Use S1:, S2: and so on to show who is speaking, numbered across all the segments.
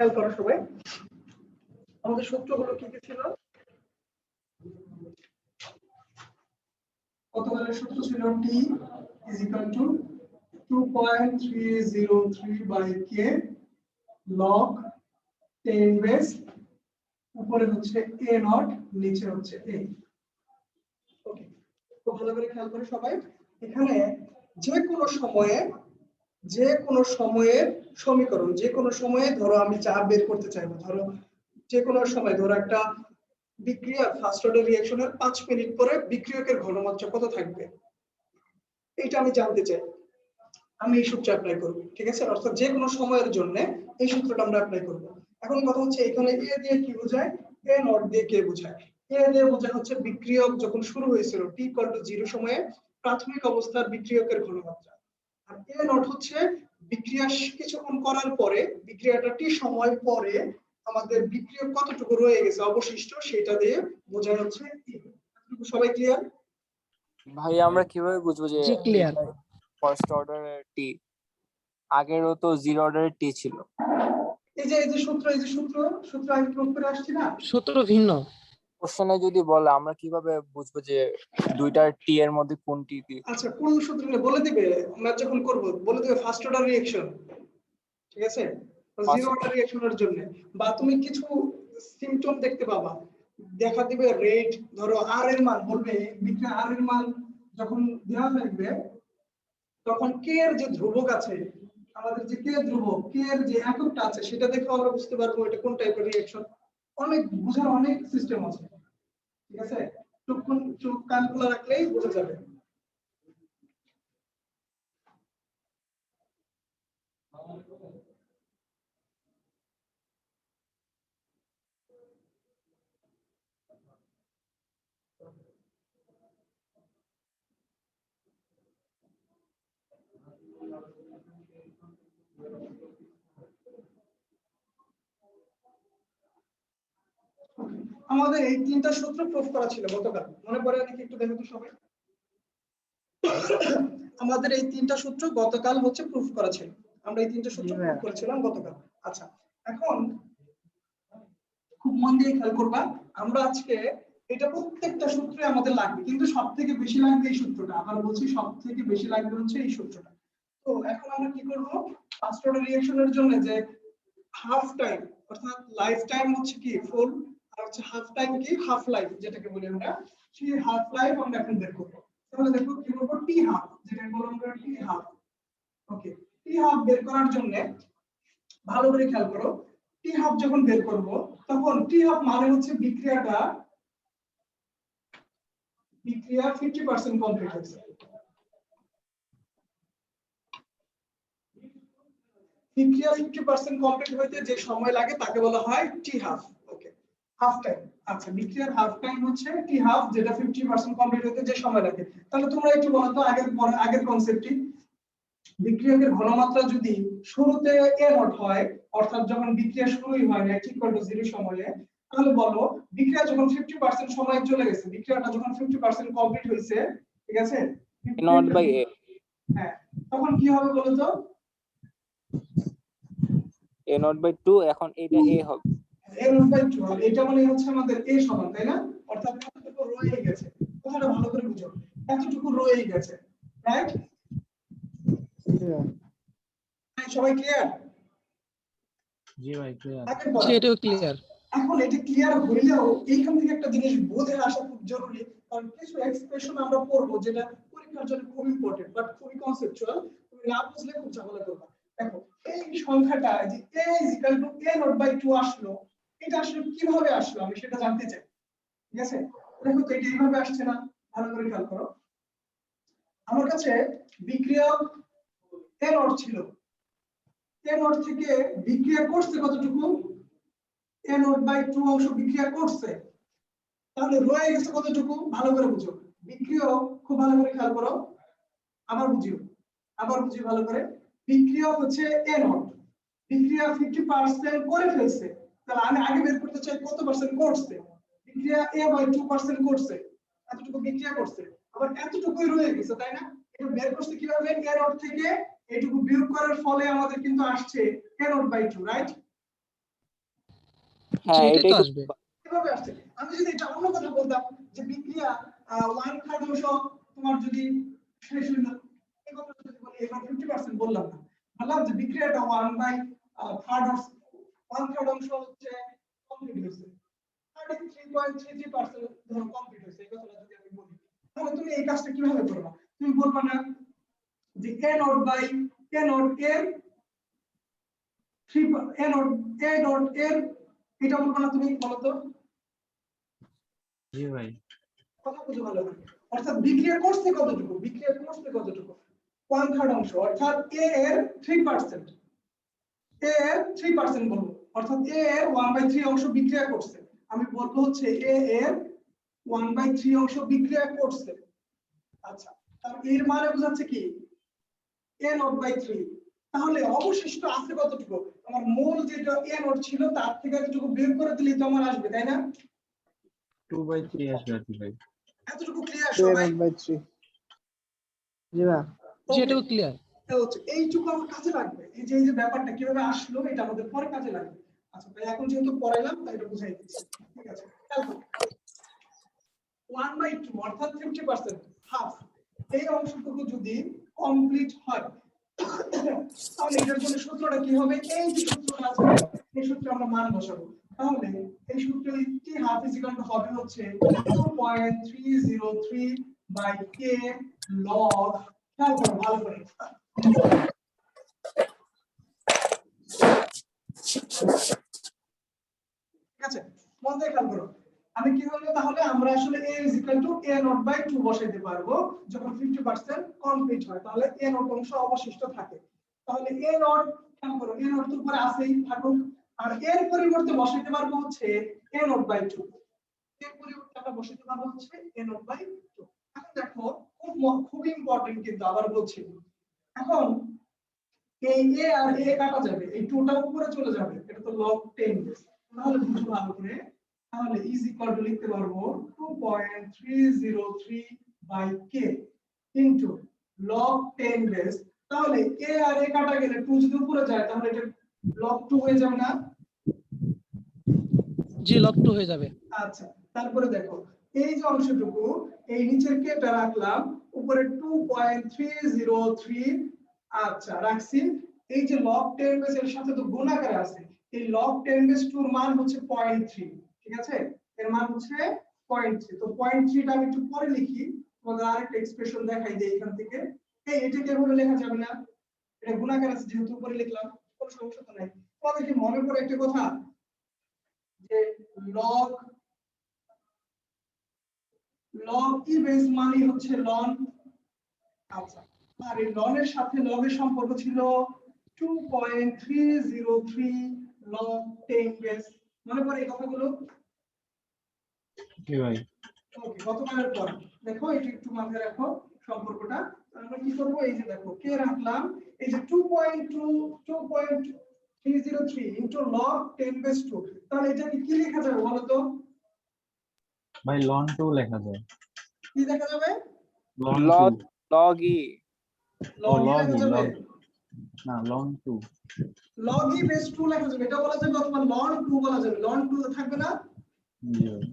S1: খেয়াল করো সবাই, আমাদের সূত্রগুলো কি কি ছিল? গতকালের সূত্র ছিল t is equal to 2.303 by k log 10 base, উপরে হচ্ছে a নট, নিচে হচ্ছে a। ওকে, তো ভালো করে খেয়াল করে সবাই, এখানে যে কোনো সময়ের সমীকরণ, যে কোনো সময়ে ধরো আমি চাপ বের করতে চাইবো, ধরো যে কোনো সময়, ধরো একটা বিক্রিয়া ফার্স্ট অর্ডার রিঅ্যাকশনের 5 মিনিট পরে বিক্রিয়কের ঘনমাত্রা কত থাকবে, এটা আমি জানতে চাই। আমি এই সূত্র অ্যাপ্লাই করব, ঠিক আছে? অর্থাৎ যে কোনো সময়ের জন্য এই সূত্রটা আমরা অ্যাপ্লাই করব। এখন কথা হচ্ছে এখানে এ দিয়ে কি বোঝায়, এ নট দিয়ে কে বোঝায়? এ দিয়ে বোঝায় হচ্ছে বিক্রিয়ক যখন শুরু হয়েছিল t = 0 সময়ে প্রাথমিক অবস্থার বিক্রিয়কের ঘনমাত্রা, আর এ নট হচ্ছে বিক্রিয়া কিছুক্ষণ করার পরে, বিক্রিয়াটা টি সময় পরে আমাদের বিক্রিয়ক কতটুকু রয়ে গেছে অবশিষ্ট, সেটা দিয়ে বোঝায় হচ্ছে টি। সবাই ক্লিয়ার?
S2: ভাই আমরা কিভাবে বুঝবো যে
S3: ক্লিয়ার?
S2: ফার্স্ট অর্ডারের টি, আগেরও তো জিরো অর্ডারের টি ছিল।
S1: এই যে সূত্র আমি প্রুফ করে আসছি না,
S3: সূত্র ভিন্ন।
S2: কোশ্চেনে যদি বলে আমরা কিভাবে বুঝবো যে দুইটার টি এর মধ্যে কোনটি কি?
S1: আচ্ছা কোন সূত্র বলে দিবে, আমরা যখন করব বলে দিবে ফার্স্ট অর্ডার রিঅ্যাকশন, ঠিক আছে? জিরো অর্ডার রিঅ্যাকশনের জন্য, বা তুমি কিছু সিম্পটম দেখতে পাবা, দেখা দিবে রেট, ধরো আর এর মান বলবে, বিক্রিয়া আর এর মান যখন দেওয়া থাকবে তখন কে এর যে ধ্রুবক আছে, আমাদের যে কে ধ্রুবক, কে এর যে এককটা আছে, সেটা দেখে আমরা বুঝতে পারবো এটা কোন টাইপের রিঅ্যাকশন। অনেক বোঝার অনেক সিস্টেম আছে, ঠিক আছে? চোখ কান খোলা রাখলেই বোঝা যাবে। আমাদের এই তিনটা সূত্র প্রুফ করা ছিল গতকাল, মনে পড়ে নাকি একটু দেখো তো সবাই? আমাদের এই তিনটা সূত্র গতকাল হচ্ছে প্রুফ করা ছিল, আমরা এই তিনটা সূত্র প্রুফ করেছিলাম গতকাল। আচ্ছা, এখন খুব মন দিয়ে খেয়াল করবা, আমরা আজকে এটা প্রত্যেকটা সূত্রে আমাদের লাগবে, কিন্তু সবথেকে বেশি লাগবে এই সূত্রটা। আবার বলছি, সবথেকে বেশি লাগবে হচ্ছে এই সূত্রটা। তো এখন আমরা কি করব, ফার্স্ট অর্ডার রিঅ্যাকশনের জন্য যে হাফ টাইম, অর্থাৎ লাইফ টাইম হচ্ছে কি ফুল, আর হচ্ছে হাফ টাইম কি হাফ লাইফ, যেটাকে বলি আমরা, সেই হাফ লাইফ আমরা এখন বের করব। তাহলে দেখো কি করব, টি হাফ, যেটাকে বলি আমরা টি হাফ। ওকে, টি হাফ বের করার জন্য ভালো করে খেয়াল করো, টি হাফ যখন বের করব তখন টি হাফ মানে হচ্ছে বিক্রিয়া 50% কমপ্লিট হয়েছে। 50% কমপ্লিট হইতে যে সময় লাগে তাকে বলা হয় টি হাফ। ওকে, হাফ টাইম। আচ্ছা, বিক্রিয়ার হাফ টাইম হচ্ছে টি হাফ, যেটা 50% কমপ্লিট হইতে যে সময় লাগে। তাহলে তোমরা একটু বলো তো আগের কনসেপ্টটি, বিক্রিয়কের ঘনমাত্রা যদি শুরুতে এ নট হয়, অর্থাৎ যখন বিক্রিয়া শুরুই হয় না ঠিক করতে 0 সময়ে, তাহলে বলো বিক্রিয়া যখন 50% সময় চলে গেছে, বিক্রিয়াটা যখন 50% কমপ্লিট হইছে, ঠিক আছে,
S2: নট বাই এ,
S1: হ্যাঁ, তখন কি হবে বলো তো?
S2: এ নট বাই 2, এখন এটা এ হবে,
S1: এ নট বাই 2, এটা মানে হচ্ছে আমাদের এ সমান, তাই না? অর্থাৎ এতটুকু রয়ে গেছে, কথাটা ভালো করে বুঝো, এতটুকু রয়ে গেছে, রাইট? সবাই ক্লিয়ার?
S3: জি ভাই ক্লিয়ার।
S1: এটাও ক্লিয়ার। এখন এটা ক্লিয়ার হইলেও এইখান থেকে একটা জিনিস বোঝে আসা খুব জরুরি, কারণ কিছু এক্সপ্রেশন আমরা পড়বো যেটা পরীক্ষার জন্য খুব ইম্পর্টেন্ট, বাট খুবই কনসেপচুয়াল, তুমি না বুঝলে খুব ঝামেলা করবে। দেখো এই সংখ্যাটা যে a = a0/2 আসলো, এটা আসলে কিভাবে আসলো আমি সেটা জানতে চাই, ঠিক আছে? দেখো তো এটা এইভাবে আসছে না, ভালো করে খেয়াল করো। আমার কাছে বিক্রিয়ক a0 ছিল, a0 থেকে বিক্রিয়া করছে কতটুকু, a0/2 অংশ বিক্রিয়া করছে, তাহলে রয়ে গেছে কতটুকু, ভালো করে বুঝো। বিক্রিয়ক খুব ভালো করে খেয়াল করো, আবার বুঝিও ভালো করে। বিক্রিয়ক হচ্ছে a0, বিক্রিয়া 50% করে ফেলছে, তাহলে আমি আগে বের করতে চাই কত পার্সেন্ট করছে। বিক্রিয়া a/2% করছে, এতটুকু বিক্রিয়া করছে, আবার এতটুকুই রয়ে গেছে, তাই না? এটা বের করতে কিভাবে, a0 থেকে এইটুকু বিয়োগ করার ফলে আমাদের কিন্তু আসছে a0/2, রাইট?
S2: হ্যাঁ
S3: এটাই
S2: এটাই
S3: তো
S2: তো
S3: আসবে।
S1: কিভাবে আসছে? আমি যদি এটা অন্য কথা বলতাম যে বিক্রিয়া 1/3 অংশ তোমার যদি শেষ হইল, এই কথা যদি বলি এবার 50% বললাম না, বললাম যে বিক্রিয়াটা 1/3 অংশ হচ্ছে কমপ্লিট হয়েছে, 33.33% ধরো কমপ্লিট হয়েছে, এই কথাটা যদি আমি বলি, তাহলে তুমি এই কাজটা কিভাবে করবা? তুমি বলবা না যে a nought by a nought এর 3 a নট এর, এটা বলবা না তুমি, বলো তো?
S3: জি ভাই।
S1: কথা বুঝে ভালো করে। অর্থাৎ বিক্রিয়া করছে কতটুকু, বিক্রিয়া করছে কতটুকু, 1/3 অংশ, অর্থাৎ a এর 3%, a এর 3% বলবো, অর্থাৎ a এর 1/3 অংশ বিক্রিয়া করছে। আমি বলবো হচ্ছে a এর 1/3 অংশ বিক্রিয়া করছে। আচ্ছা, তার এর মানে বোঝাচ্ছে কি a নট বাই 3। তাহলে অবশিষ্ট আছে কতটুকু? আমার মূল যেটা a নট ছিল তার থেকে এতটুকু বের করে দিলেই তো আমার আসবে, তাই না?
S3: 2/3 আসবে আর কি ভাই।
S1: এতটুকু ক্লিয়ার
S4: 2
S1: সবাই?
S4: by 3 জি ভাই
S3: জি এটাও ক্লিয়ার।
S1: এইটুকু আমার কাজে লাগবে, এই যে ব্যাপারটা কিভাবে আসলো এটা আমাদের পরে কাজে লাগবে। আচ্ছা তাই এখন যেহেতু পড়াইলাম তাই এটা বুঝাই দিচ্ছি, ঠিক আছে? দেখো 1/2 অর্থাৎ 50%, হাফ, এই অংশটুকু যদি কমপ্লিট হয় তাহলে এটার জন্য সূত্রটা কি হবে? এই যে সূত্রটা আছে এই সূত্রে আমরা মান বসাবো। তাহলে এই সূত্রে টি হাফ ইজ ইকুয়াল টু হবে হচ্ছে 2.303 বাই k log, খেয়াল করো ভালো করে, ঠিক আছে? মন দিয়ে খেয়াল করো, আমি কি বলবো? তাহলে আমরা আসলে a is equal to a naught by 2 বসাইতে পারবো যখন 50% কমপ্লিট হয়, তাহলে a naught অংশ অবশিষ্ট থাকে। তাহলে a naught, খেয়াল করো a naught তো উপরে আছেই, থাকুক, আর এর পরিবর্তে বসাইতে পারবো হচ্ছে a naught by 2, এর পরিবর্তে আমরা বসাইতে পারবো হচ্ছে a naught by 2। এখন দেখো খুব ইম্পর্টেন্ট, কিন্তু আবার বলছি, এখন এই a আর a কাটা যাবে, এই 2 টা উপরে চলে যাবে, এটা তো log 10 বেস, তাহলে বুঝো ভালো করে, তাহলে ইজ ইকুয়াল টু লিখতে পারবো 2.303 by k into log 10 base. তাহলে a আর a কাটা গেলে 2 যদি উপরে যায় তাহলে এটা log 2 হয়ে যাবে না?
S3: জি log 2 হয়ে যাবে।
S1: আচ্ছা, তারপরে দেখো এই যে অংশটুকু, এই নিচের কেটা রাখলাম, উপরে 2.303, আচ্ছা রাখছি, এই যে log 10 বেস এর সাথে তো গুণ আকারে আছে, এই log 10 বেস 2 এর মান হচ্ছে 0.3, ঠিক আছে? এর মান হচ্ছে 0.3, তো 0.3 টা আমি একটু পরে লিখি, তোমাদের আরেকটা এক্সপ্রেশন দেখাই দেই এখান থেকে। এটাকে এভাবে লেখা যাবে না, এটা গুণ আকারে আছে যেহেতু উপরে লিখলাম, কোনো সমস্যা তো নাই। তোমাদের কি মনে পড়ে একটা কথা যে log ই বেস মানে হচ্ছে লন? আচ্ছা, আর এই লন এর সাথে লগ এর সম্পর্ক ছিল 2.303 log 10 বেস, মনে পড়ে এই কথাগুলো?
S3: জি ভাই।
S1: ওকে, গতকালের পর দেখো এটা একটু মাথায় রাখো সম্পর্কটা। আমরা কি করব? এই যে দেখো কে রাখলাম, এই যে 2.303 ইনটু log 10 বেস 2, তাহলে এটাকে কি লেখা যাবে বলো তো?
S3: ভাই ln 2 লেখা যায়।
S1: কি লেখা যাবে?
S3: ln
S2: লগ
S3: 2
S2: লগ ই
S3: ও
S1: log ই
S3: log
S1: লেখা
S3: ই
S1: যাবে,
S3: log না ln 2
S1: log ই বেস 2 লেখা যাবে, এটা বলা যাবে, অথবা ln 2 বলা যাবে, ln 2 থাকবে না?
S3: জি ভাই।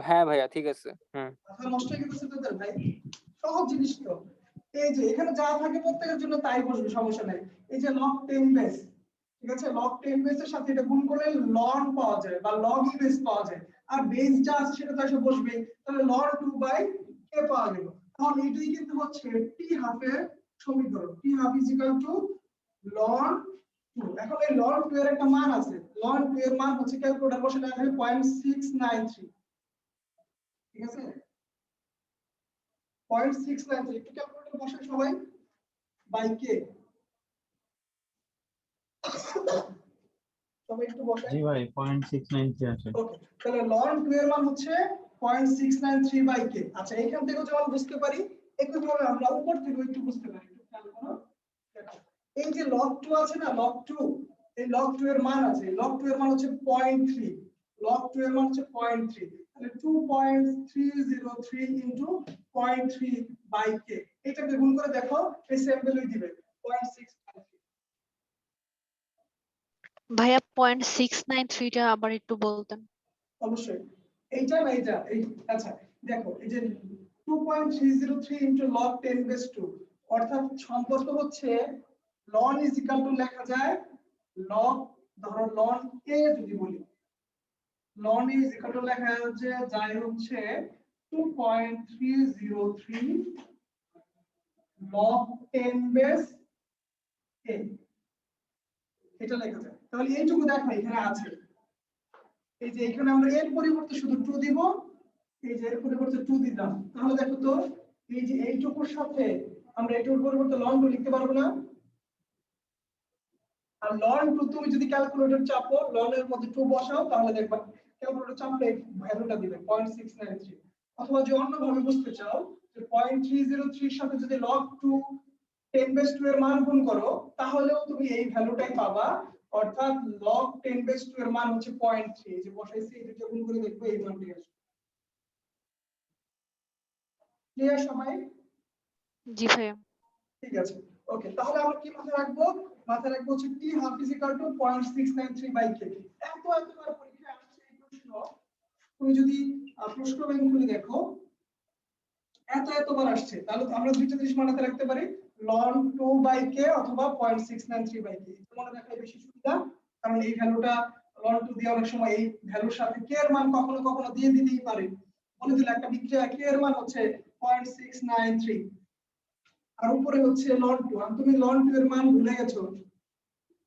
S2: হ্যাঁ ভাইয়া ঠিক আছে।
S1: মাথা নষ্ট হয়ে গেছে তোদের ভাই, সহজ জিনিস তো। এই যে এখানে যা থাকে প্রত্যেকের জন্য তাই বসবে, সমস্যা নাই। এই যে log 10 বেস, ঠিক আছে, log 10 বেসের সাথে এটা গুণ করলে ln পাওয়া যায় বা log ই বেস পাওয়া যায়, আর বেস যা আছে সেটা তো এসে বসবে, তাহলে ln 2 বাই k পাওয়া গেল। তাহলে এটাই কিন্তু হচ্ছে t হাফ এর সমীকরণ, t half is equal to ln 2। এখন এই ln 2 এর একটা মান আছে, ln 2 এর মান হচ্ছে ক্যালকুলেটর বসালে আসবে 0.693, ঠিক আছে? 0.693 একটু ক্যালকুলেটর বসাই সবাই, বাই কে, সবাই একটু বসাই।
S3: জি ভাই 0.693 আসে।
S1: ওকে, তাহলে ln 2 এর মান হচ্ছে 0.693 বাই কে। আচ্ছা, এখান থেকেও যেমন বুঝতে পারি, একইভাবে আমরা উপর থেকে একটু বুঝতে পারি, একটু খেয়াল করো। দেখো এই যে log 2 আছে না, log 2, এই log 2 এর মান আছে, log 2 এর মান হচ্ছে 0.3, log 2 এর মান হচ্ছে 0.3, তাহলে 2.303 ইনটু 0.3 বাই কে, এটাকে গুণ করে দেখো এই সেম ভ্যালুই দিবে 0.693।
S5: ভাইয়া 0.693টা আবার একটু বলতেন।
S1: অবশ্যই এইটা না এইটা এই আচ্ছা দেখো এই যে 2.303 ইনটু log 10 বেস 2 অর্থাৎ সম্পর্ক হচ্ছে ln ইজ ইকুয়াল টু লেখা যায় log ধরো ln a যদি বলি ln a is equal two লেখা যায় হচ্ছে 2.303 log 10 বেস a এটা লেখা যায়। তাহলে এইটুকু দেখো এখানে আছে এই যে এখানে আমরা এর পরিবর্তে শুধু 2 দিব এই যে এর পরিবর্তে 2 দিলাম তাহলে দেখো তো এই যে এইটুকুর সাথে আমরা এইটুকুর পরিবর্তে ln 2 লিখতে পারবো না আর ln 2 তুমি যদি ক্যালকুলেটর চাপো ln এর মধ্যে 2 বসাও তাহলে দেখবা ক্যালকুলেটর চাপলে এই ভ্যালুটা দিবে 0.693 অথবা যদি অন্যভাবে বুঝতে চাও যে 0.303 এর সাথে যদি log 2 10 বেস 2 এর মান গুণ করো তাহলেও তুমি এই ভ্যালুটাই পাবা অর্থাৎ log 10 বেস 2 এর মান হচ্ছে 0.3 এই যে বসাইছি এই দুটো গুণ করে দেখবে এই মানটি আসবে ক্লিয়ার সবাই
S5: জি ভাইয়া।
S1: ঠিক আছে ওকে তাহলে আমরা কি মাথায় রাখবো হচ্ছে t half is equal to 0.693 by k এতবার পরীক্ষায় আসছে এই প্রশ্ন তুমি যদি প্রশ্ন ব্যাংক খুলে দেখো এতবার আসছে তাহলে আমরা দুইটা জিনিস মাথায় রাখতে পারি ln 2 by k অথবা 0.693 by k মনে রাখাই বেশি সুবিধা কারণ এই ভ্যালুটা ln 2 দিয়ে অনেক সময় এই ভ্যালুর সাথে k এর মান কখনো কখনো দিয়ে দিতেই পারে বলে দিলে একটা বিক্রিয়া k এর মান হচ্ছে 0.693 আর উপরে হচ্ছে ln 2 আর তুমি ln 2 এর মান ভুলে গেছো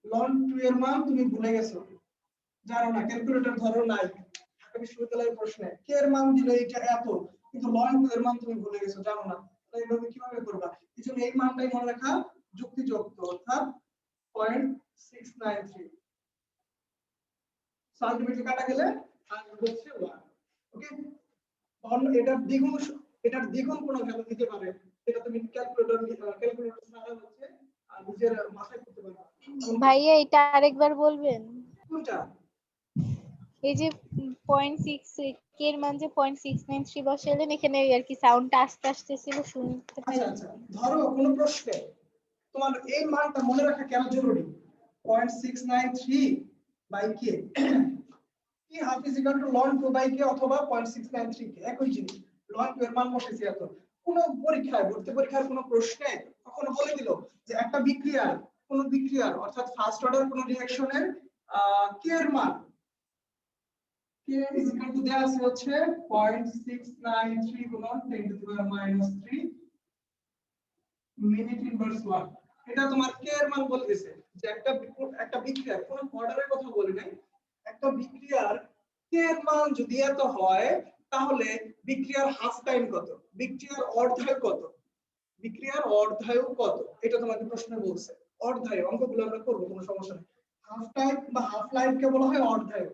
S1: ln 2 এর মান তুমি ভুলে গেছো জানো না ক্যালকুলেটর ধরো নাই ঢাকা বিশ্ববিদ্যালয়ের প্রশ্নে k এর মান দিলে এটা এত কিন্তু ln 2 এর মান তুমি ভুলে গেছো জানো না তাহলে এইভাবে কিভাবে করবা এজন্য এই মানটাই মনে রাখা যুক্তিযুক্ত অর্থাৎ 0.693 সালটিমেট্রি কাটা গেলে আর হচ্ছে 1 ওকে অন এটার দ্বিগুণ কোনো ভ্যালু দিতে পারে এটা তুমি ক্যালকুলেটর ছাড়া হচ্ছে আর নিজের মাথায় করতে পারবে
S6: ভাইয়া এটা আরেকবার বলবেন
S1: কোনটা
S6: এই যে 0.6 কে এর মান যে 0.693 বসালেন এখানে আর কি সাউন্ডটা আস্তে আস্তে ছিল শুনতে
S1: আচ্ছা
S6: পাইনি
S1: আচ্ছা ধরো কোনো প্রশ্নে তোমার এই মানটা মনে রাখা কেন জরুরি 0.693 বাই কে কি half is equal to ln 2 by K অথবা 0.693 কে একই জিনিস ln 2 এর মান বসেছি এত কোন পরীক্ষায় ভর্তি পরীক্ষার কোন প্রশ্নে কখনো বলে দিল যে একটা বিক্রিয়ার অর্থাৎ ফার্স্ট অর্ডার কোন রিঅ্যাকশনের কে এর মান k is equal to দেয়া আছে হচ্ছে 0.693 গুণন 10 to the power minus 3 minute inverse 1 এটা তোমার k এর মান বলে দিয়েছে যে একটা বিক্রিয়ার কোন অর্ডারের কথা বলি নাই একটা বিক্রিয়ার k এর মান যদি এত হয় তাহলে বিক্রিয়ার হাফ টাইম কত বিক্রিয়ার অর্ধায়ু কত এটা তোমাকে প্রশ্নে বলছে অর্ধায়ু অঙ্কগুলো আমরা করব কোনো সমস্যা নেই হাফ টাইম বা হাফ লাইফ কে বলা হয় অর্ধায়ু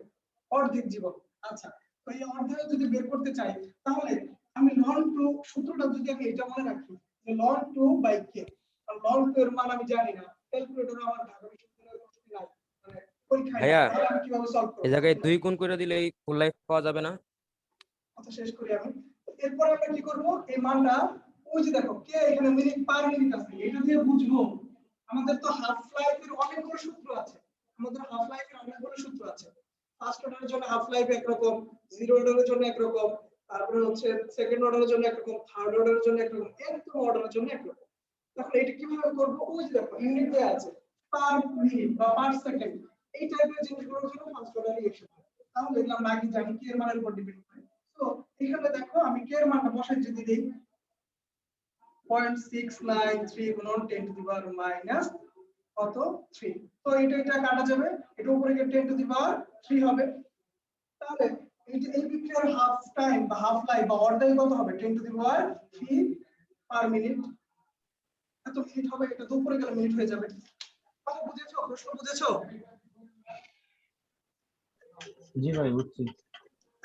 S1: অর্ধেক জীবন আচ্ছা তো এই অর্ধায়ু যদি বের করতে চাই তাহলে আমি ln 2 সূত্রটা যদি আমি এটা মনে রাখি যে ln 2 বাই k আর ln 2 এর মান আমি জানি না ক্যালকুলেটরে আমার ঢাকা বিশ্ববিদ্যালয়ের প্রশ্ন নাই মানে পরীক্ষায়
S7: ভাইয়া,
S1: তাহলে আমি কিভাবে সলভ করব
S7: এই জায়গায় 2 গুণ করে দিলে এই ফুল লাইফ পাওয়া যাবে না?
S1: আচ্ছা শেষ করি আমি এরপর আমরা কি করব এই মানটা ওই যে দেখো কে এখানে মিনিট পার মিনিট আছে এটা দিয়ে বুঝবো আমাদের তো হাফ লাইফের অনেকগুলো সূত্র আছে ফার্স্ট অর্ডারের জন্য হাফ লাইফ একরকম জিরো অর্ডারের জন্য একরকম তারপরে হচ্ছে সেকেন্ড অর্ডারের জন্য একরকম থার্ড অর্ডারের জন্য একরকম nth অর্ডারের জন্য একরকম এখন এটা কিভাবে করব ওই যে দেখো ইউনিট দেয়া আছে পার মিনিট বা পার সেকেন্ড এই টাইপের জিনিসগুলোর জন্য ফার্স্ট অর্ডার রিঅ্যাকশন তাহলে এগুলো আমরা আগে জানি কে এর মানের উপর ডিপেন্ড করে তো এখানে দেখো আমি কে এর মানটা বসাই যদি দেই 0.693 গুণন 10 to the power minus কত 3 তো এটা কাটা যাবে এটা উপরে গিয়ে 10 to the power 3 হবে তাহলে এই যে এই বিক্রিয়ার হাফ টাইম বা হাফ লাইফ বা অর্ধায়ু কত হবে 10 to the power 3 per minute এত মিনিট হবে এটা তো উপরে গেলে মিনিট হয়ে যাবে কথা বুঝেছো প্রশ্ন বুঝেছো
S3: জি ভাই বুঝছি।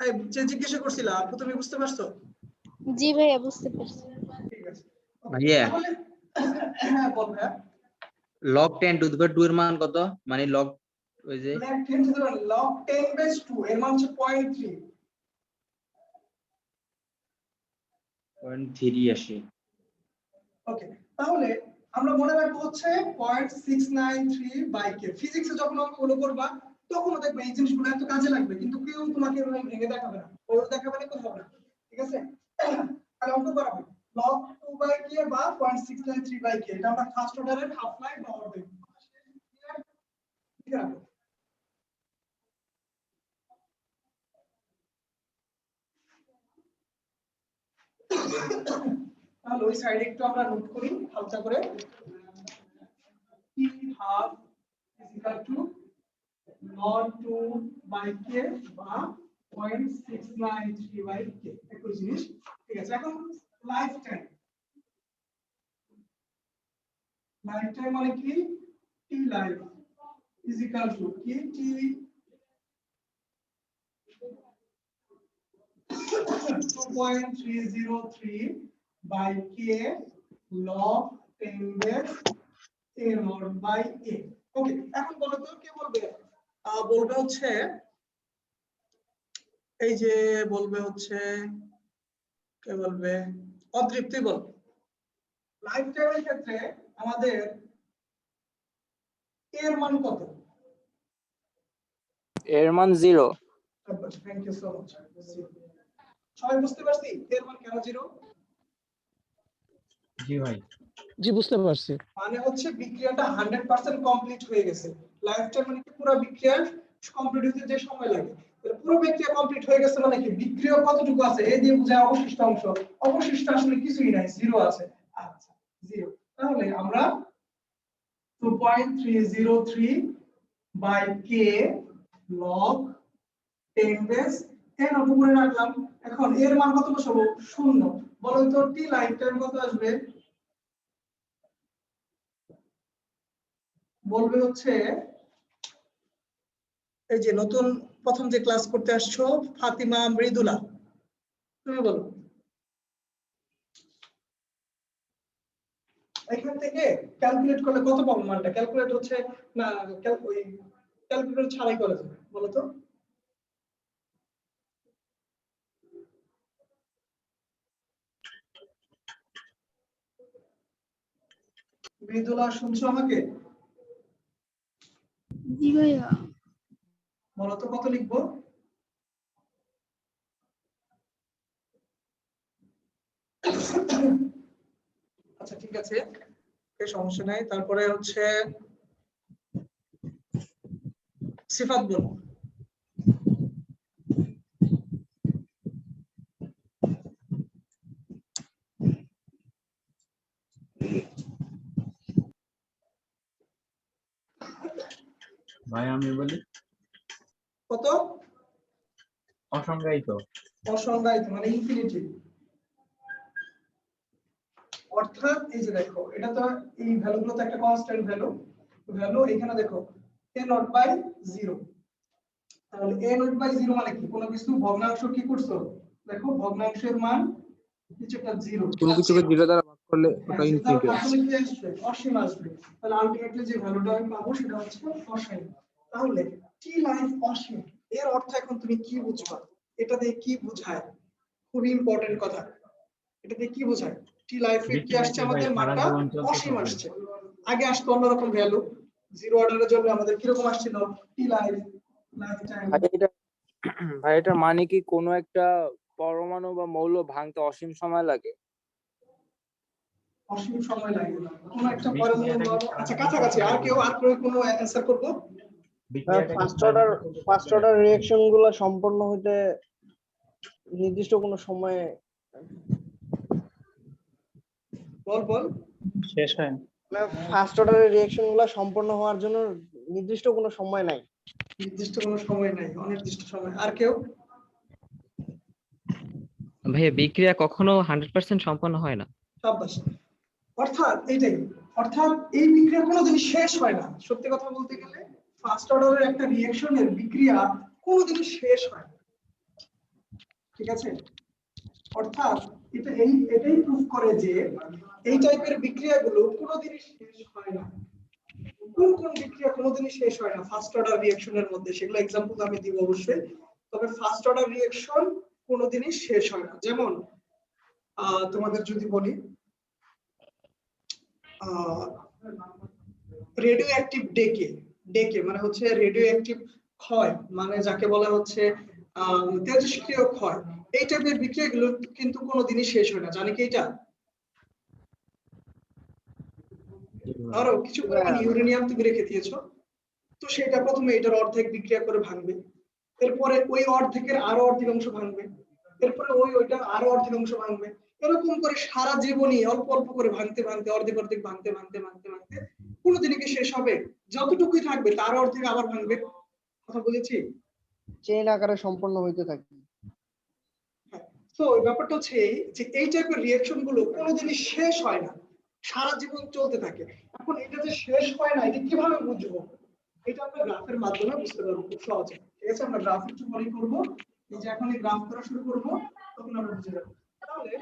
S1: এই যে জিজ্ঞাসা করছিলা আপু তুমি বুঝতে পারছো
S6: জি ভাইয়া বুঝতে পারছি
S1: ঠিক আছে
S8: ভাইয়া
S1: হ্যাঁ বল হ্যাঁ
S8: log 10 to the power 2 এর মান কত মানে log ওই যে
S1: log 10 base 2 এর মান হচ্ছে 0.3
S8: 0.3 আসে
S1: ওকে তাহলে আমরা মনে রাখবো হচ্ছে 0.693 বাই কে। ফিজিক্সে যখন অঙ্কগুলো করবা তখনও দেখবে এই জিনিসগুলো এত কাজে লাগবে, কিন্তু কেউ তোমাকে এভাবে ভেঙে দেখাবে না, ও দেখাবে না, কোথাও না। ঠিক আছে, তাহলে অঙ্ক করা হবে log 2 বাই কে বা 0.693 বাই কে। এটা আমরা ফার্স্ট অর্ডারের হাফ লাইফ বা অর্ধেক। ঠিক আছে, তাহলে ওই সাইডে একটু আমরা নোট করি হালকা করে। t half is equal to log 2 by k বা 0.693 by k, একই জিনিস। ঠিক আছে, এখন লাইফ টাইম। লাইফ টাইম মানে কি? t life is equal to কি? t 2.303 by k log 10 base a naught by a। ওকে, এখন বলো তো কে বলবে? বলবে হচ্ছে এই যে বলবে হচ্ছে কে বলবে? অতৃপ্তি বল। লাইফ টাইমের ক্ষেত্রে আমাদের এর মান কত?
S2: এর মান 0।
S1: Thank you so much. সবাই বুঝতে পারছি এর মান কেন 0?
S3: জি ভাই।
S4: জি বুঝতে পারছি।
S1: মানে হচ্ছে বিক্রিয়াটা 100% কমপ্লিট হয়ে গেছে। লাইফ টাইম মানে কি? পুরো বিক্রিয়া কমপ্লিট হতে যে সময় লাগে। তাহলে পুরো বিক্রিয়া কমপ্লিট হয়ে গেছে মানে কি? বিক্রিয়া কতটুকু আছে এই দিয়ে বোঝায় অবশিষ্ট অংশ। অবশিষ্ট আসলে কিছুই নাই, 0 আছে। আচ্ছা 0। তাহলে আমরা 2.303 by k log 10 base n উপরে রাখলাম। এখন এর মান কত বসাবো? 0। বলেন তো t লাইফ টাইম কত আসবে? বলবে হচ্ছে এই যে নতুন প্রথম যে ক্লাস করতে আসছো ফাতিমা মৃদুলা, তুমি বলো। এখান থেকে ক্যালকুলেট করলে কত পাবো মানটা? ক্যালকুলেট হচ্ছে না, ওই ক্যালকুলেটর ছাড়াই করে যাবে, বলো তো। মৃদুলা শুনছো আমাকে?
S6: জি ভাইয়া।
S1: বলো তো কত লিখবো? আচ্ছা ঠিক আছে, সমস্যা নাই। তারপরে হচ্ছে সিফাত বল।
S3: ভাই আমি বলি
S1: কত?
S3: অসংজ্ঞায়িত।
S1: অসংজ্ঞায়িত মানে ইনফিনিটি। অর্থাৎ এই যে দেখো এটা তো এই ভ্যালুগুলো তো একটা কনস্ট্যান্ট ভ্যালু এখানে দেখো a নট বাই 0। তাহলে a নট বাই 0 মানে কি? কোনো কিছু ভগ্নাংশ কি করছো? দেখো ভগ্নাংশের মান নিচেটা 0,
S2: কোনো কিছুকে 0 দ্বারা ভাগ করলে ওটা ইনফিনিটি
S1: আসলে কি আসবে? অসীম আসবে। তাহলে আলটিমেটলি যে ভ্যালুটা আমি পাবো সেটা হচ্ছে অসীম। তাহলে t লাইফ অসীম এর অর্থ এখন তুমি কি বুঝবা? এটা দিয়ে কি বোঝায়? খুবই ইম্পর্টেন্ট কথা। এটা দিয়ে কি বোঝায়? টি লাইফে কি আসছে? আমাদের মানটা অসীম আসছে। আগে আসতো অন্যরকম ভ্যালু, 0 অর্ডারের জন্য আমাদের কি রকম আসছিল? টি লাইফ টাইম।
S2: ভাই এটার মানে কি কোনো একটা পরমাণু বা মৌল ভাঙতে অসীম সময় লাগে?
S1: অসীম সময় লাগে কোন একটা পরমাণু। আচ্ছা কাছাকাছি। আর কেউ কোনো অ্যানসার করব?
S4: ফার্স্ট অর্ডার রিঅ্যাকশন গুলো সম্পন্ন হতে নির্দিষ্ট কোনো সময়
S1: বল।
S3: শেষ হয়।
S4: ফার্স্ট অর্ডারের রিঅ্যাকশন গুলো সম্পন্ন হওয়ার জন্য নির্দিষ্ট কোনো সময় নাই।
S1: নির্দিষ্ট কোনো সময় নাই, অনির্দিষ্ট সময়। আর কেউ?
S7: ভাইয়া বিক্রিয়া কখনো 100% সম্পন্ন হয় না।
S1: সাবাস। অর্থাৎ এইটাই, অর্থাৎ এই বিক্রিয়া কোনোদিন শেষ হয় না। সত্যি কথা বলতে গেলে ফার্স্ট অর্ডারের একটা রিঅ্যাকশনের বিক্রিয়া কোনোদিন শেষ হয় না। ঠিক আছে, অর্থাৎ এটাই প্রুফ করে যে এই টাইপের বিক্রিয়াগুলো কোনোদিনই শেষ হয় না। কোন বিক্রিয়া কোনোদিনই শেষ হয় না ফার্স্ট অর্ডার রিঅ্যাকশনের মধ্যে? সেগুলো एग्जांपल আমি দিব অবশ্যই। তবে ফার্স্ট অর্ডার রিঅ্যাকশন কোনোদিনই শেষ হয় না। যেমন তোমাদের যদি বলি রেডিও অ্যাক্টিভ ডেকে মানে হচ্ছে রেডিও অ্যাক্টিভ ক্ষয়, মানে যাকে বলা হচ্ছে তেজস্ক্রিয় ক্ষয়। এই টাইপের বিক্রিয়াগুলো কিন্তু কোনোদিনই শেষ হয় না, জানি কি এটা? আরো কিছু পরিমাণ ইউরেনিয়াম তুমি রেখে দিয়েছো, তো সেটা প্রথমে এটার অর্ধেক বিক্রিয়া করে ভাঙবে, এরপরে ওই অর্ধেকের আরো অর্ধেক অংশ ভাঙবে, এরপরে ওইটা আরো অর্ধেক অংশ ভাঙবে, এরকম করে সারা জীবনই অল্প অল্প করে ভাঙতে ভাঙতে অর্ধেক অর্ধেক ভাঙতে ভাঙতে ভাঙতে ভাঙতে কোনোদিনই কি শেষ হবে? যতটুকুই থাকবে তার অর্ধেক আবার ভাঙবে। কথা বুঝেছি?
S4: চেইন আকারে সম্পন্ন হইতে থাকে।
S1: তো ব্যাপারটা হচ্ছে যে এই টাইপের রিঅ্যাকশন গুলো কোনোদিনই শেষ হয় না, সারা জীবন চলতে থাকে। এখন এটা যে শেষ হয় না, এটা কিভাবে বুঝবো? এটা আমরা গ্রাফের মাধ্যমে বুঝতে পারবো খুব সহজে। ঠিক আছে, আমরা গ্রাফ একটু পরে করবো। এই যে এখন এই গ্রাফ করা শুরু করবো, তখন আমরা বুঝে যাবো। তাহলে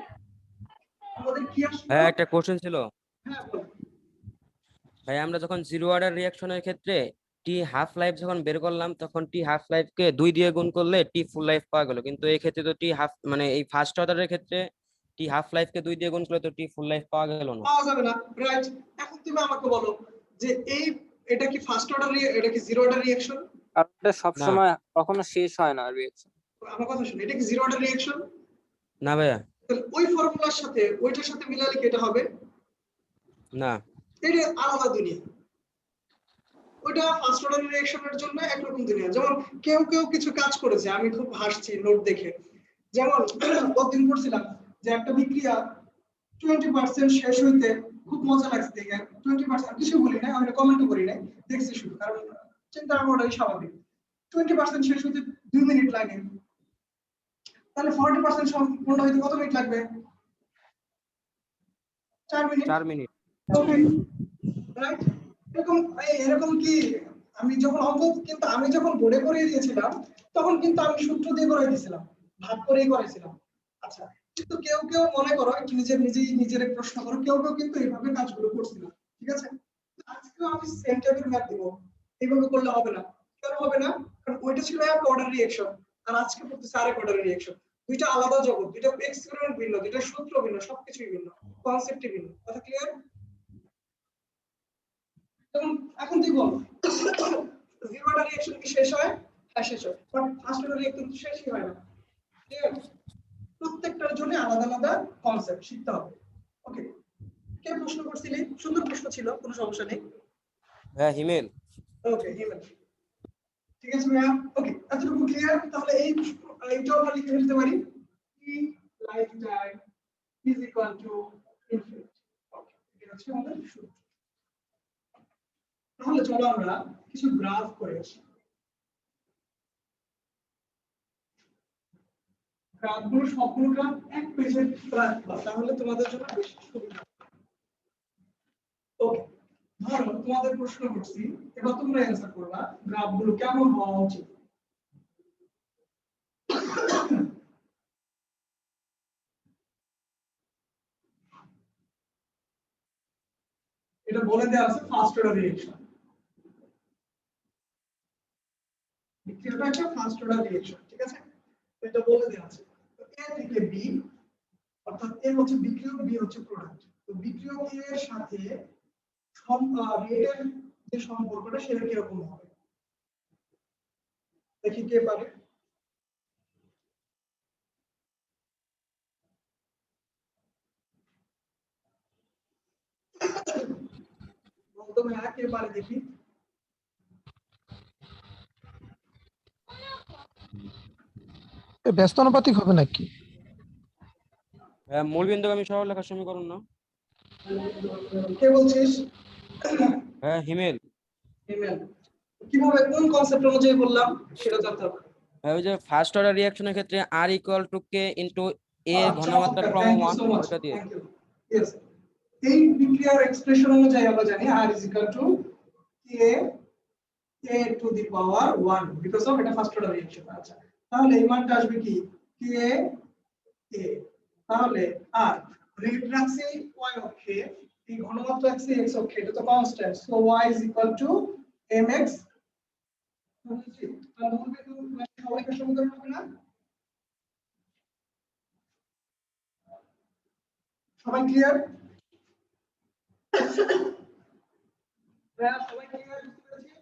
S1: আমাদের কি আসবে?
S9: হ্যাঁ, একটা কোশ্চেন ছিল
S1: হ্যাঁ বলো।
S9: ভাই। আমরা যখন জিরো অর্ডার রিঅ্যাকশনের ক্ষেত্রে টি হাফ লাইফ যখন বের করলাম, তখন টি হাফ লাইফ কে 2 দিয়ে গুণ করলে টি ফুল লাইফ পাওয়া গেল। কিন্তু এই ক্ষেত্রে তো টি হাফ মানে এই ফার্স্ট অর্ডারের ক্ষেত্রে টি হাফ লাইফ কে 2 দিয়ে গুণ করলে তো টি ফুল লাইফ পাওয়া গেল না।
S1: পাওয়া যাবে না, রাইট? এখন তুমি আমাকে বলো যে এটা কি ফার্স্ট অর্ডার, এটা কি জিরো অর্ডার রিঅ্যাকশন?
S2: আর এটা সবসময় কখনো শেষ হয় না রিঅ্যাকশন।
S1: আমার কথা শুনো, এটা কি জিরো অর্ডার রিঅ্যাকশন?
S9: না ভাইয়া,
S1: তাহলে ওই ফর্মুলার সাথে ওইটার সাথে মিলালে কি এটা হবে?
S9: না।
S1: এটা আলাদা দুনিয়া। ওইটা ফার্স্ট অর্ডার রিঅ্যাকশনের জন্য একরকম দুনিয়া। যেমন কেউ কেউ কিছু কাজ করেছে, আমি খুব হাসছি নোট দেখে। যেমন কতদিন পড়ছিলাম যে একটা বিক্রিয়া 20% শেষ হইতে খুব মজা লাগছে দেখে 20% কিছু বলি না, আমি কমেন্ট করি নাই, দেখছি শুধু, কারণ চিন্তা করাটাই স্বাভাবিক। 20% শেষ হইতে 2 মিনিট লাগে, তাহলে 40% সম্পূর্ণ হইতে কত মিনিট লাগবে? 4 মিনিট।
S9: 4 মিনিট।
S1: ওকে, রাইট? এরকম কি আমি যখন কিন্তু আমি যখন বোর্ডে করিয়ে দিয়েছিলাম, তখন কিন্তু আমি সূত্র দিয়ে করাই দিয়েছিলাম, ভাগ করেই করাইছিলাম। আচ্ছা, কিন্তু কেউ কেউ মনে করো একটু নিজের প্রশ্ন করো, কেউ কেউ কিন্তু এইভাবে কাজগুলো করছিল। ঠিক আছে, আজকেও আমি সেম টাইপের ম্যাথ দিব, এইভাবে করলে হবে না। কেন হবে না? কারণ ওইটা ছিল এক অর্ডার রিঅ্যাকশন, আর আজকে পড়তেছে আরেক অর্ডার রিঅ্যাকশন। দুইটা আলাদা জগৎ, দুইটা এক্সপেরিমেন্ট ভিন্ন, দুইটা সূত্র ভিন্ন, সবকিছুই ভিন্ন, কনসেপ্টই ভিন্ন। কথা ক্লিয়ার? এখন তুই বল, জিরো অর্ডার রিঅ্যাকশন কি শেষ হয়? হ্যাঁ শেষ হয়, বাট ফার্স্ট অর্ডার রিঅ্যাকশন তো শেষই হয় না। ক্লিয়ার? প্রত্যেকটার জন্য আলাদা আলাদা কনসেপ্ট শিখতে হবে। ওকে, কে প্রশ্ন করছিলি? সুন্দর প্রশ্ন ছিল, কোনো সমস্যা নেই।
S9: হ্যাঁ, হিমেল।
S1: ওকে, হিমেল, ঠিক আছে ভাইয়া। ওকে, এতটুকু ক্লিয়ার? তাহলে এইটাও আমরা লিখে ফেলতে পারি, T life time is equal to infinity. Okay, এটা হচ্ছে আমাদের সূত্র। তাহলে চলো আমরা কিছু গ্রাফ করে আসি। গ্রাফগুলো সবগুলো গ্রাফ এক পেজে রাখবা, তাহলে তোমাদের জন্য বেশি সুবিধা। ওকে, ধরো তোমাদের প্রশ্ন করছি, এবার তোমরা অ্যানসার করবা গ্রাফগুলো কেমন হওয়া উচিত। এটা বলে দেওয়া আছে ফার্স্ট অর্ডার রিঅ্যাকশন, বিক্রিয়াটা একটা ফার্স্ট অর্ডার রিঅ্যাকশন। ঠিক আছে, এটা বলে দেওয়া আছে। তো এ থেকে বি, অর্থাৎ এ হচ্ছে বিক্রিয়ক, বি হচ্ছে প্রোডাক্ট। তো বিক্রিয়ক এর সাথে রেটের যে সম্পর্কটা সেটা কিরকম হবে দেখি, কে পারে? বলতো ভাইয়া, কে পারে দেখি?
S10: ব্যস্তানুপাতিক হবে নাকি?
S9: হ্যাঁ, মূলবিন্দুগামী সরলরেখার সমীকরণ না?
S1: কে বলছিস?
S9: হ্যাঁ, হিমেল।
S1: হিমেল, কিভাবে কোন কনসেপ্ট অনুযায়ী বললাম সেটা জানতে হবে।
S9: হ্যাঁ, ওই যে ফার্স্ট অর্ডার রিঅ্যাকশনের ক্ষেত্রে r equal to k into a ঘনমাত্রা ক্রম 1, ওটা দিয়ে।
S1: ইয়েস, এই বিক্রিয়ার এক্সপ্রেশন অনুযায়ী আমরা জানি r is equal to k to the power 1 because of এটা ফার্স্ট অর্ডার রিঅ্যাকশন। আচ্ছা, তাহলে এই মানটা আসবে কি? k a। তাহলে আর রেট রাখছি y অক্ষে, এই ঘনমাত্রা রাখছি x অক্ষে, এটা তো constant, so y is equal to mx। তাহলে মূলবিন্দু সরলরেখার সমীকরণ হবে না? সবাই ক্লিয়ার? হ্যাঁ, সবাই ক্লিয়ার বুঝতে পেরেছি?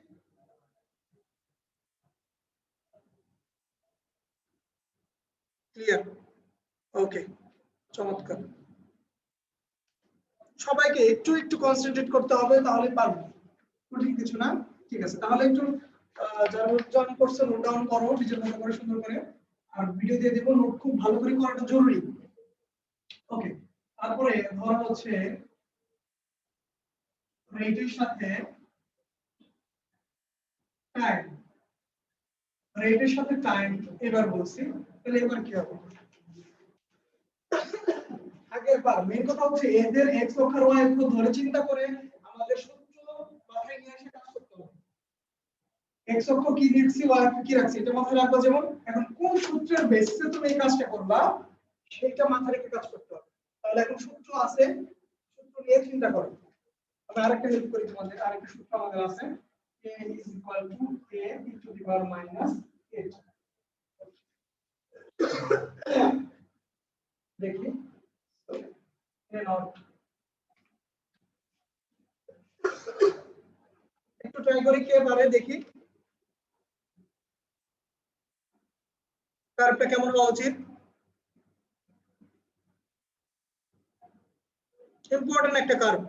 S1: ক্লিয়ার, ওকে, চমৎকার। সবাইকে একটু একটু কনসেন্ট্রেট করতে হবে, তাহলে পারবো। কঠিন কিছু না, ঠিক আছে। তাহলে একটু যারা নোট জয়েন করছে নোট ডাউন করো নিজের মতো করে সুন্দর করে, আর ভিডিও দিয়ে দেবো। নোট খুব ভালো করে করাটা জরুরি। ওকে, তারপরে ধরো হচ্ছে রেটের সাথে টাইম, রেটের সাথে টাইম এবার বলছি, তাহলে এবার কি হবে? আগের বার মেন কথা হচ্ছে এদের এক্স অক্ষ আর ওয়াই অক্ষ ধরে চিন্তা করে আমাদের সূত্র মাথায় নিয়ে এসে কাজ করতে হবে। এক্স অক্ষ কি লিখছি, ওয়াই অক্ষ কি রাখছি, এটা মাথায় রাখবা। যেমন এখন কোন সূত্রের বেসিসে তুমি এই কাজটা করবা সেটা মাথায় রেখে কাজ করতে হবে। তাহলে এখন সূত্র আছে, সূত্র নিয়ে চিন্তা করো। আমি আরেকটা হেল্প করি তোমাদের, আরেকটা সূত্র আমাদের আছে, a is equal to a into the power minus 8। দেখি a naught, একটু ট্রাই করি কে পারে দেখি কার্ভটা কেমন হওয়া উচিত। ইম্পর্টেন্ট একটা কার্ভ।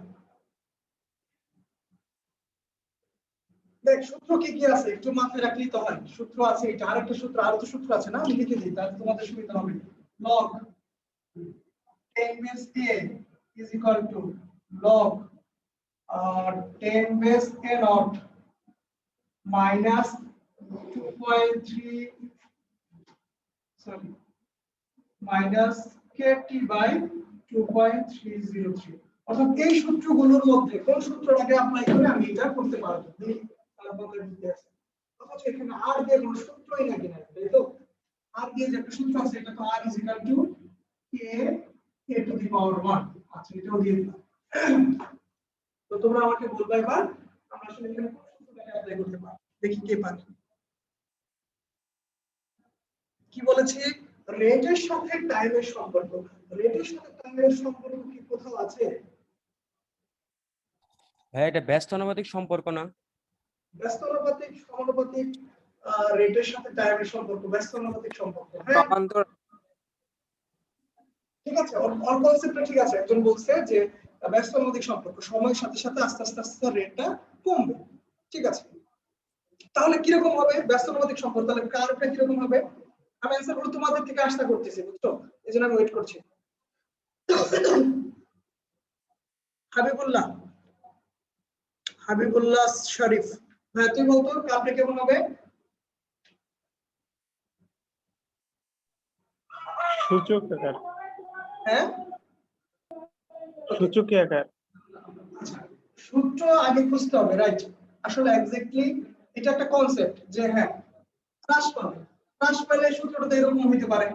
S1: দেখ সূত্র কি কি আছে একটু মাথায় রাখলেই তো হয়। সূত্র আছে এটা, আরেকটা সূত্র, আরো তো সূত্র আছে না, আমি লিখে দিই তাহলে তোমাদের সুবিধা হবে। log 10 base a is equal to log 10 base a naught minus 2.3 sorry minus kt by 2.303। অর্থাৎ এই সূত্রগুলোর মধ্যে কোন সূত্রটাকে অ্যাপ্লাই করে আমি এটা করতে পারবো। অথচ এখানে আর দিয়ে কোনো সূত্রই না কিনা, তাই তো? আর দিয়ে যে একটা সূত্র আছে এটা তো r is equal to a to the power 1। আচ্ছা, এটাও দিয়ে দিলাম। তো তোমরা আমাকে বলবা এবার আমরা আসলে এখানে কোন সূত্রটাকে অ্যাপ্লাই করতে পারি, দেখি কে পারে। কি বলেছি? রেটের সাথে টাইমের সম্পর্ক। রেটের সাথে টাইমের সম্পর্ক কি কোথাও আছে?
S9: হ্যাঁ, এটা ব্যস্ত অনুপাতিক সম্পর্ক না?
S1: ব্যস্ত অনুপাতিক, সমানুপাতিক, রেটের সাথে টাইমের সম্পর্ক, ব্যস্ত অনুপাতিক সম্পর্ক। হ্যাঁ,
S2: সমান্তর।
S1: ঠিক আছে, অল কনসেপ্টটা ঠিক আছে। একজন বলছে যে ব্যস্ত অনুপাতিক সম্পর্ক, সময়ের সাথে সাথে আস্তে আস্তে আস্তে রেটটা কমবে, ঠিক আছে। তাহলে কি রকম হবে ব্যস্ত অনুপাতিক সম্পর্ক? তাহলে কার্ভটা কি রকম হবে? আমি অ্যানসার গুলো তোমাদের থেকে আশা করতেছি, বুঝছো? এজন্য আমি ওয়েট করছি। হাবিবুল্লাহ, হাবিবুল্লাহ শরীফ, হ্যাঁ তুই বলতো কার্ভটা কেমন হবে?
S3: সূচক আকার,
S1: হ্যাঁ,
S3: সূচকীয় আকার।
S1: আচ্ছা, সূত্র আগে খুঁজতে হবে, রাইট। আসলে এক্স্যাক্টলি এটা একটা কনসেপ্ট যে হ্যাঁ হ্রাস পাবে, হ্রাস পেলে সূত্রটা তো এরকম হতে পারে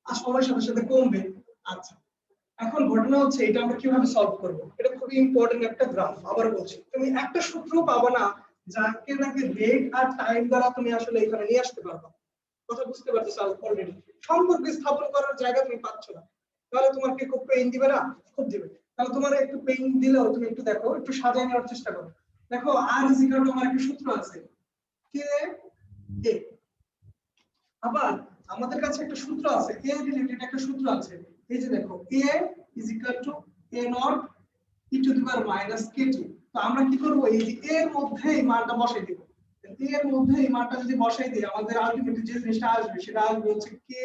S1: আর সময়ের সাথে সাথে কমবে। আচ্ছা, এখন ঘটনা হচ্ছে এটা আমরা কিভাবে সলভ করব। এটা খুবই ইম্পর্টেন্ট একটা গ্রাফ। আবার বলছি, তুমি একটা সূত্র পাবে না যাকে নাকি রেট আর টাইম দ্বারা তুমি আসলে এখানে নিয়ে আসতে পারবে। কথা বুঝতে পারছো? অলরেডি সম্পর্ক স্থাপন করার জায়গা তুমি পাচ্ছ না, তাহলে তোমার কি খুব পেইন দিবে না? খুব দিবে। তাহলে তোমার একটু পেইন দিলেও তুমি একটু দেখো, একটু সাজিয়ে নেওয়ার চেষ্টা করো। দেখো আর ইজ ইকুয়াল টু আমার একটা সূত্র আছে কে এ, আবার আমাদের কাছে একটা সূত্র আছে এ রিলেটেড একটা সূত্র আছে। এই যে দেখো A is equal to A naught e to the power minus k t. তো আমরা কি করব? এই যে এর মধ্যে এই মানটা বসাই দেব। এর মধ্যে এই মানটা যদি বসাই দিই আমাদের আলটিমেটলি যে জিনিসটা আসবে সেটা আসবে হচ্ছে কে,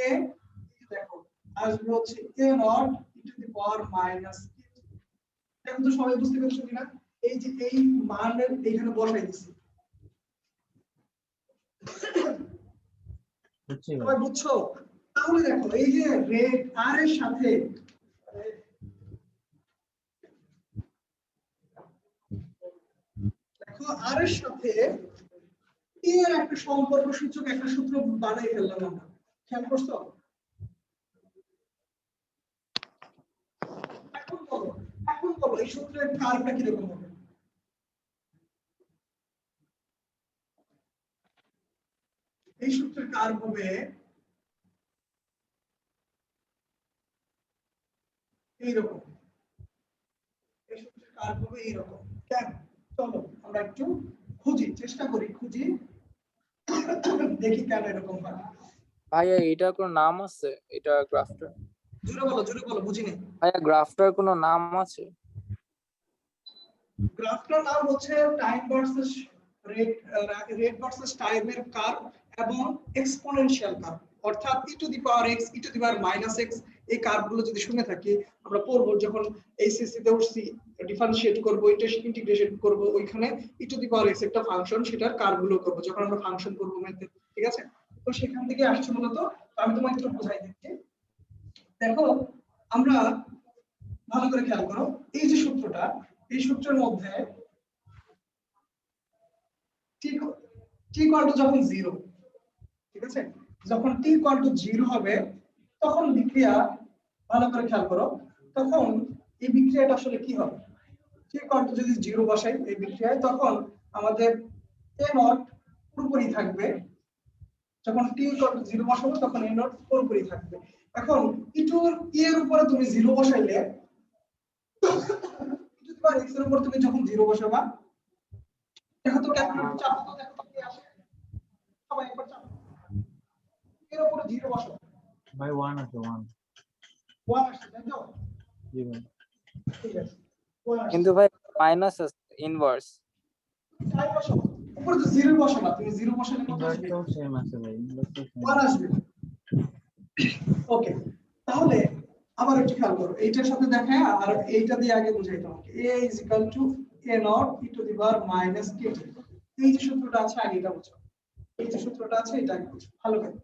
S1: দেখো আসবে হচ্ছে A naught e to the power minus k t. এখন তো সবাই বুঝতে পেরেছো কিনা? এই যে এই মানের এখানে বসাই দিছি, সবাই বুঝছো? তাহলে দেখো এই যে রেট আর এর সাথে দেখো আর এর সাথে এর একটা সম্পর্ক সূচক একটা সূত্র বানাই ফেললাম আমরা। খেয়াল করছো? এখন বলো এই সূত্রের কার্ভটা কিরকম হবে? এই সূত্রের কার্ভ হবে এইরকম। এই সূত্রের কার্ভ হবে এইরকম। কেন? চলো আমরা একটু খুঁজি, চেষ্টা করি খুঁজি, দেখি কেন এরকম হয়।
S2: ভাইয়া এটার কোনো নাম আছে? এটা গ্রাফটার?
S1: জোরে বলো বুঝিনি।
S2: ভাইয়া গ্রাফটার কোনো নাম আছে?
S1: গ্রাফটার নাম হচ্ছে টাইম ভার্সেস রেট ভার্সেস টাইমের কার্ভ এবং এক্সপোনেনশিয়াল কার্ভ, অর্থাৎ e two the power x e two the power -x এই কার্ভগুলো যদি শুনে থাকি আমরা পড়বো যখন এইচএসসি তে উঠছি, ডিফারেনশিয়েট করব, ইন্টিগ্রেশন করব, ওইখানে e two the power x একটা ফাংশন, সেটার কার্ভগুলো করব যখন আমরা ফাংশন করব ম্যাথে, ঠিক আছে? তো সেখান থেকে আসছে মূলত। তো আমি তোমাকে একটু বোঝাই দিচ্ছি। দেখো আমরা ভালো করে খেয়াল করো, এই যে সূত্রটা, এই সূত্রের মধ্যে t যখন 0, ঠিক আছে, যখন t 0 হবে তখন বিক্রিয়া, ভালো করে খেয়াল করো, তখন এই বিক্রিয়াটা আসলে কি হবে? t যদি 0 বসাই এই বিক্রিয়ায়, তখন আমাদের a নট পুরোপুরি থাকবে। যখন t 0 বসাবো তখন a নট পুরোপুরি থাকবে। এখন এর উপরে তুমি 0 বসাইলে x এর উপর তুমি যখন 0 বসাবা, দেখো তো ক্যালকুলেটর চাপো তো, দেখো কি আসে, সবাই একবার চাপো, এর উপরে 0 বসাও
S3: ভাই 1 আছে 1
S1: আসছে, তাই তো?
S3: জি ভাই
S1: ঠিক আছে, 1 আসছে।
S2: কিন্তু ভাই মাইনাস আছে, ইনভার্স।
S1: তাই বসাও, উপরে তো 0 বসাবা, তুমি 0 বসালে কত আসবে?
S3: ইনভার্সটাও সেম আছে ভাই, ইনভার্সটাও সেম
S1: 1 আসবে। ওকে, তাহলে আবার একটু খেয়াল করো, এইটার সাথে দেখায় আর এইটা দিয়ে আগে বুঝাই তোমাকে, a a not e two the power minus kt। এই যে সূত্রটা আছে আগে এটা বুঝো, এই যে সূত্রটা আছে এটা আগে বুঝো ভালো করে।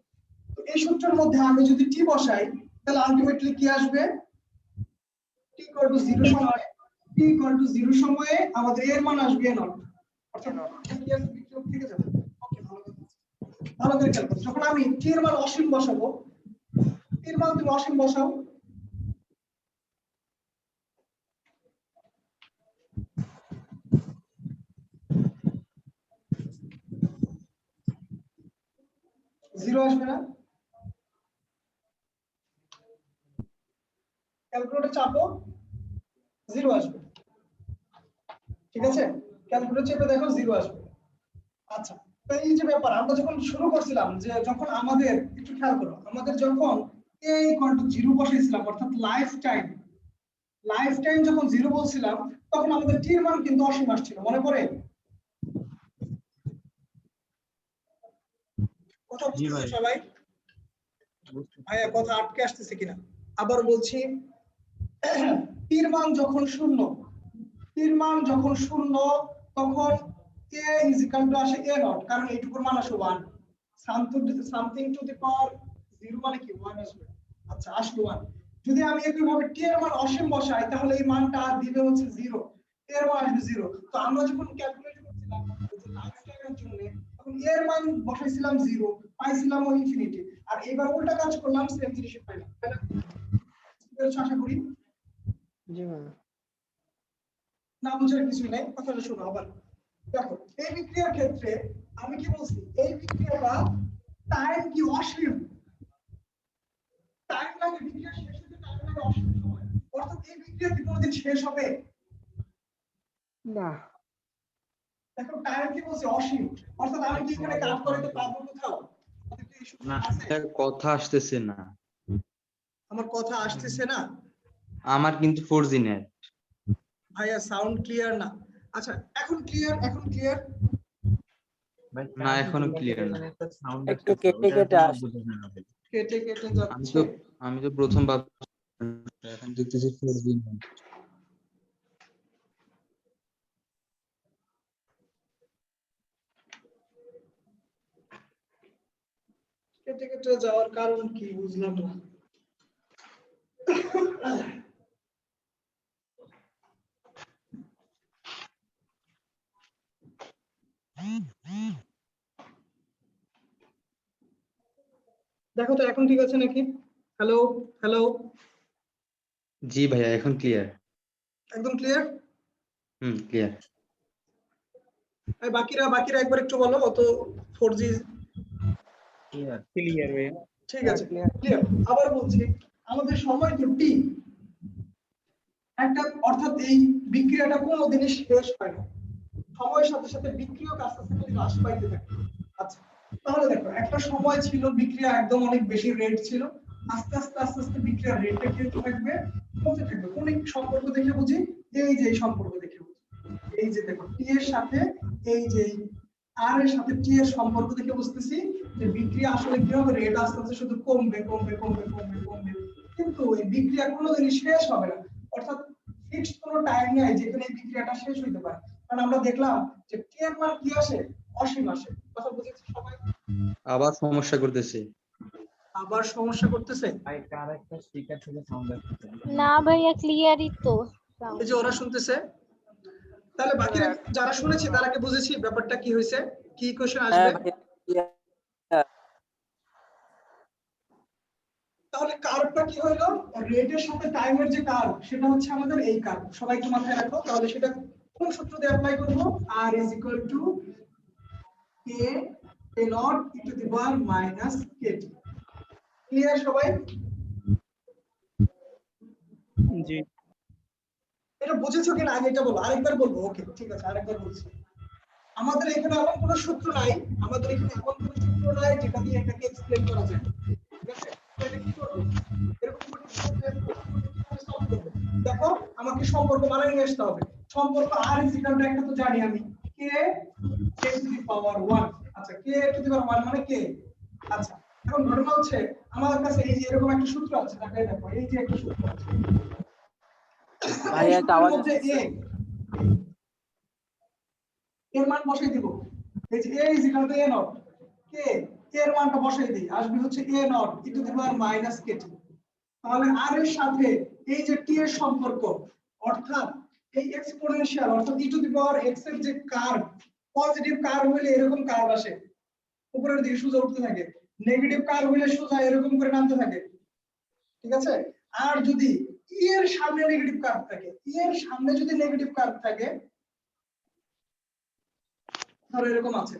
S1: তো এই সূত্রের মধ্যে আমি যদি t বসাই তাহলে আলটিমেটলি কি আসবে? t 0 সময়ে, t 0 সময়ে আমাদের এর মান আসবে a নট, অর্থাৎ কি আসবে? বিক্রিয়ক থেকে যাবে। ওকে, ভালো করে খেয়াল করো, যখন আমি t এর মান অসীম বসাবো, t এর মান তুমি অসীম বসাও, জিরো আসবে না? ক্যালকুলেটর চাপো, 0 আসবে, ঠিক আছে? ক্যালকুলেটর চেপে দেখো 0 আসবে। আচ্ছা, তো এই যে ব্যাপার, আমরা যখন শুরু করছিলাম, যে যখন আমাদের একটু খেয়াল করো, আমাদের যখন a = 0 বসাইছিলাম, অর্থাৎ লাইফ টাইম যখন 0 বলছিলাম, তখন আমাদের t এর মান কিন্তু অসীম আসছিল, মনে পড়ে? কথা
S3: জি
S1: বুঝতেছো
S3: ভাই।
S1: সবাই? ভাইয়া কথা আটকে আসতেছে কিনা? আবার বলছি, টির মান যখন শূন্য, তখন a আসে a নট, কারণ এইটুকুর মান আসে 1, সামথিং টু দি পাওয়ার 0 মানে কি 1 আসবে। আচ্ছা, আসলো 1। যদি আমি একইভাবে t এর মান অসীম বসাই তাহলে এই মানটা দিবে হচ্ছে 0, এর মান আসবে 0। তো আমরা যখন ক্যালকুলেট করছিলাম যে লাইফ টাইমের জন্য, তখন এর মান বসাইছিলাম 0, পাইছিলাম ইনফিনিটি, আর এবার উল্টা কাজ করলাম, সেম জিনিসই পাইলাম, তাই না? আশা করি।
S4: জি ভাই।
S1: না বুঝার কিছুই নাই, কথাটা শোনো আবার। দেখো, এই বিক্রিয়ার ক্ষেত্রে আমি কি বলছি, এই বিক্রিয়াটা টাইম কি অসীম, টাইম লাগে বিক্রিয়া শেষ হতে, টাইম লাগে অসীম সময়, অর্থাৎ এই বিক্রিয়া কি কোনোদিন শেষ হবে
S4: না?
S1: দেখো, টাইম কি বলছে অসীম, অর্থাৎ আমি কি এখানে কাজ করতে পারবো কোথাও? আমাদের কি এই সূত্র
S8: না,
S1: আছে?
S8: কথা আসতেছে না,
S1: আমার কথা আসতেছে না?
S8: আমার কিন্তু 4G নেট।
S1: ভাইয়া সাউন্ড ক্লিয়ার না। আচ্ছা, এখন ক্লিয়ার?
S3: ভাই
S8: না, এখনো ক্লিয়ার না।
S3: সাউন্ড
S2: একটু কেটে কেটে আসে।
S1: কেটে
S8: আমি
S1: যাচ্ছে।
S8: তো প্রথম এখন দেখতেছি 4G নেট।
S1: কেটে যাওয়ার কারণ কি বুঝলাম না। দেখো তো এখন ঠিক আছে নাকি? হ্যালো,
S8: জি ভাইয়া, এখন ক্লিয়ার।
S1: একদম ক্লিয়ার?
S8: ক্লিয়ার।
S1: বাকিরা একবার একটু বলো, অত 4G।
S3: ক্লিয়ার ভাই।
S1: ঠিক আছে, ক্লিয়ার। আবার বলছি, আমাদের সময় তো t একটা, অর্থাৎ এই বিক্রিয়াটা কোনোদিনই শেষ হয় না, সময়ের সাথে সাথে বিক্রিয়ক আস্তে আস্তে খালি হ্রাস পাইতে থাকে। আচ্ছা, তাহলে দেখো একটা সময় ছিল বিক্রিয়া একদম অনেক বেশি রেট ছিল, আস্তে আস্তে আস্তে আস্তে বিক্রিয়ার রেটটা কি হতে থাকবে, কমতে থাকবে। কোন সম্পর্ক দেখে বুঝি, এই যে এই সম্পর্ক দেখে বুঝি, এই যে দেখো টি এর সাথে এই যে আর এর সাথে টি এর সম্পর্ক দেখে বুঝতেছি যে বিক্রিয়া আসলে কি হবে, রেট আস্তে আস্তে শুধু কমবে কমবে কমবে কমবে কমবে, কিন্তু এই বিক্রিয়া কোনোদিনই শেষ হবে না। অর্থাৎ ফিক্সড কোনো টাইম নাই যেখানে এই বিক্রিয়াটা শেষ হইতে পারে। কারণ আমরা দেখলাম যে টি এর মান কি আসে, অসীম আসে। কথা বুঝেছি সবাই?
S8: আবার সমস্যা করতেছে।
S1: আবার সমস্যা করতেছে।
S3: ভাই কার একটা স্পিকার থেকে সাউন্ড আসছে।
S6: না ভাইয়া ক্লিয়ারই তো sound।
S1: এই যে ওরা শুনতেছে, তাহলে বাকি যারা শুনেছি তারা কি বুঝেছি ব্যাপারটা কি হয়েছে, কি কোশ্চেন আসবে?
S2: হ্যাঁ ভাইয়া,
S1: তাহলে কার্ভটা কি হলো, রেটের সাথে টাইমের যে কার্ভ সেটা হচ্ছে আমাদের এই কার্ভ। সবাই একটু মাথায় রাখো। তাহলে সেটা কোন সূত্র দিয়ে অ্যাপ্লাই করব, r = k a0 e⁻ kt। Clear সবাই?
S4: জি।
S1: এটা বুঝেছো কিনা আগে এটা বলো, আরেকবার বলবো। ওকে ঠিক আছে, আরেকবার বলছি। আমাদের এখানে এমন কোনো সূত্র নাই, আমাদের এখানে এমন কোনো সূত্র নাই যেটা দিয়ে এটাকে এক্সপ্লেইন করা যায়। ঠিক আছে, এটা কি করব, এরকম করে solve করব। দেখো আমাকে সম্পর্ক বানাই নিয়ে আসতে হবে। সম্পর্ক r = একটা তো জানি আমি, k a⁻1। আচ্ছা, k a⁻1 মানে k। আচ্ছা, এখন ঘটনা হচ্ছে আমার কাছে এই যে এরকম একটা সূত্র আছে, তাকাই দেখো এই যে একটা সূত্র আছে
S2: ভাইয়া একটা আওয়াজ
S1: মধ্যে
S2: আসছে।
S1: a এর মান বসাই দিব। এই যে a = a0, k এর মানটা বসাই দিই, আসবে হচ্ছে a0 e⁻ kt। তাহলে r এর সাথে এই যে t এর সম্পর্ক, অর্থাৎ এই এক্সপোনেনশিয়াল অর্থাৎ e⁻x এর যে কার্ভ, পজিটিভ কার্ভ হলে এরকম কার্ভ আসে, উপরের দিকে সোজা উঠতে থাকে, নেগেটিভ কার্ভ হলে সোজা এরকম করে নামতে থাকে। ঠিক আছে, আর যদি e এর সামনে নেগেটিভ কার্ভ থাকে, e এর সামনে যদি নেগেটিভ কার্ভ থাকে, ধরো এরকম আছে,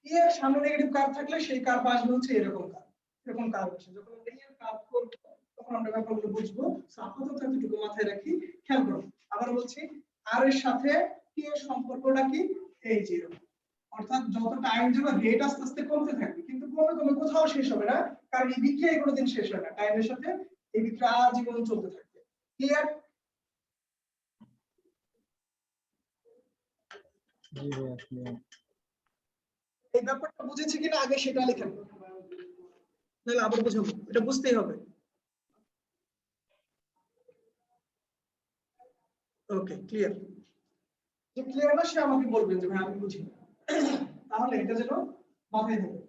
S1: e এর সামনে নেগেটিভ কার্ভ থাকলে সেই কার্ভ আসবে হচ্ছে এরকম কার্ভ। এরকম কার্ভ আসে যখন আমরা e এর কার্ভ করব তখন আমরা ব্যাপারগুলো বুঝবো। আপাতত এতটুকু মাথায় রাখি, খেয়াল করো। আবার বলছি, r এর সাথে t এর সম্পর্কটা কি, এই যে এরকম। অর্থাৎ যত টাইম যাবে রেট আস্তে আস্তে কমতে থাকবে, কিন্তু কমে কমে কোথাও শেষ হবে না, কারণ এই বিক্রিয়া কোনোদিন শেষ হয় না। টাইমের সাথে এই বিক্রিয়া আজীবন চলতে থাকবে। ক্লিয়ার?
S3: জি ভাইয়া ক্লিয়ার।
S1: এই ব্যাপারটা বুঝেছি কিনা আগে সেটা লিখেন, নাহলে আবার বুঝাবো, এটা বুঝতেই হবে। Okay clear? যে ক্লিয়ার না সে আমাকে বলবেন যে ভাই আমি বুঝি না। তাহলে এটা যেন মাথায় থাকে।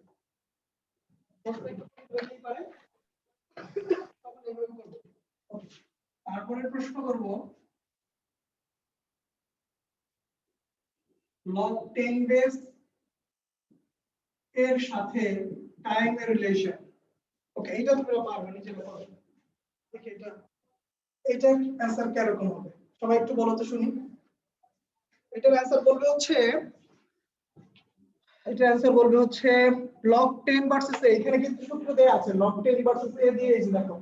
S1: তারপরে প্রশ্ন করব log 10 বেস এর সাথে টাইমের রিলেশন। ওকে, এটা তোমরা পারবে না, যেটা পারবে। ওকে, এটা অ্যানসার কি রকম হবে সবাই একটু বলো তো শুনি। এটার অ্যানসার বলবে হচ্ছে, এটার অ্যানসার বলবে হচ্ছে log 10 ভার্সেস a। এখানে কিন্তু সূত্র দেয়া আছে log 10 ভার্সেস a দিয়ে, এই যে দেখো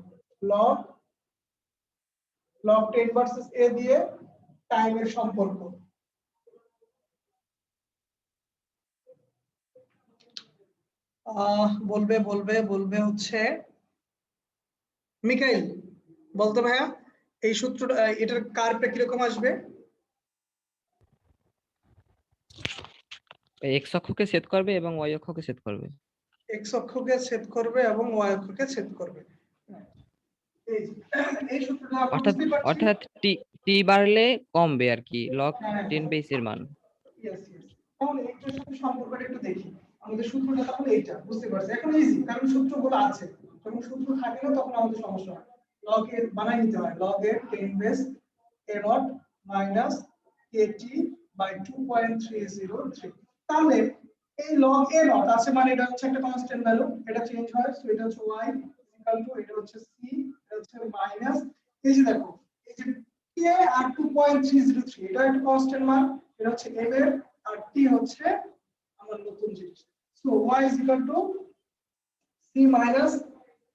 S1: log 10 ভার্সেস a দিয়ে টাইমের সম্পর্ক। বলবে বলবে বলবে হচ্ছে মিকাইল, বলতো ভাইয়া এই সূত্রটা, এটার কার্ভটা কিরকম আসবে?
S7: এক্স অক্ষকে ছেদ করবে এবং ওয়াই অক্ষকে ছেদ করবে।
S1: এক্স অক্ষকে ছেদ করবে এবং ওয়াই অক্ষকে ছেদ করবে। এই সূত্রটা আমরা
S7: অর্থাৎ
S1: বুঝতে পারছি।
S7: অর্থাৎ টি টি বাড়লে কমবে আর কি লগ
S1: হ্যাঁ,
S7: 10 বেসের মান।
S1: Yes yes. তাহলে এইটার সাথে সম্পর্কটা একটু দেখি। আমাদের সূত্রটা তাহলে এইটা বুঝতে পারছি এখন, ইজি, কারণ সূত্রগুলো আছে। যখন সূত্র থাকে না তখন আমাদের সমস্যা হয়। লগ এর বানাই নিতে হয়, লগ এর 10 base a0 minus kt by 2.303। তাহলে এই লগ a0 আছে মানে এটা হচ্ছে একটা কনস্ট্যান্ট ভ্যালু, এটা চেঞ্জ হয়, সো এটা হচ্ছে y ইকুয়াল টু, এটা হচ্ছে c, এটা হচ্ছে মাইনাস, এই যে দেখো এই যে k আর 2.303 এটা একটা কনস্ট্যান্ট মান, এটা হচ্ছে m এর, আর t হচ্ছে আমার নতুন জিনিস। So y is equal to c minus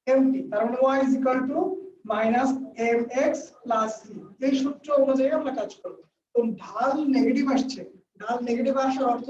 S1: mt, তার মানে y is equal to minus mx plus c। এই সূত্র অনুযায়ী আমরা কাজ করব। তো ঢাল নেগেটিভ আসছে, ঢাল নেগেটিভ আসার অর্থ